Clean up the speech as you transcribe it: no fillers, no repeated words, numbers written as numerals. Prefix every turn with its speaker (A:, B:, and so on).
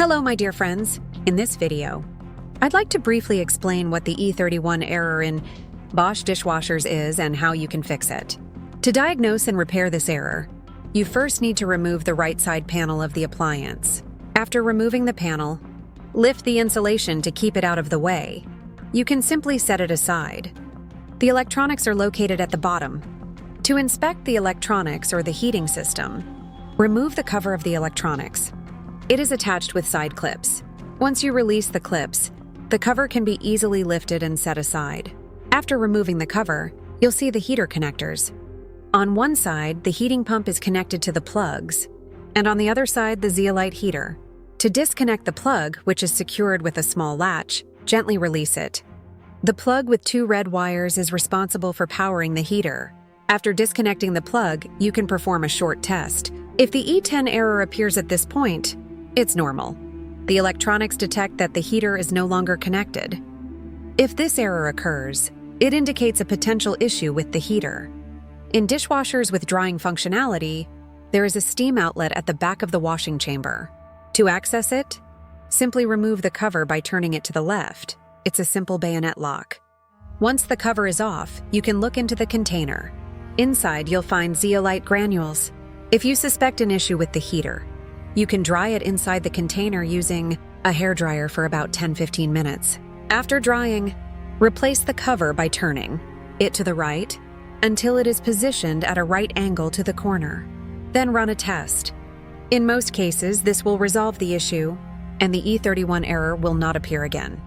A: Hello, my dear friends. In this video, I'd like to briefly explain what the E31 error in Bosch dishwashers is and how you can fix it. To diagnose and repair this error, you first need to remove the right side panel of the appliance. After removing the panel, lift the insulation to keep it out of the way. You can simply set it aside. The electronics are located at the bottom. To inspect the electronics or the heating system, remove the cover of the electronics. It is attached with side clips. Once you release the clips, the cover can be easily lifted and set aside. After removing the cover, you'll see the heater connectors. On one side, the heating pump is connected to the plugs, and on the other side, the Zeolite heater. To disconnect the plug, which is secured with a small latch, gently release it. The plug with 2 red wires is responsible for powering the heater. After disconnecting the plug, you can perform a short test. If the E10 error appears at this point, it's normal. The electronics detect that the heater is no longer connected. If this error occurs, it indicates a potential issue with the heater. In dishwashers with drying functionality, there is a steam outlet at the back of the washing chamber. To access it, simply remove the cover by turning it to the left. It's a simple bayonet lock. Once the cover is off, you can look into the container. Inside, you'll find zeolite granules. If you suspect an issue with the heater, you can dry it inside the container using a hairdryer for about 10-15 minutes. After drying, replace the cover by turning it to the right until it is positioned at a right angle to the corner. Then run a test. In most cases, this will resolve the issue, and the E31 error will not appear again.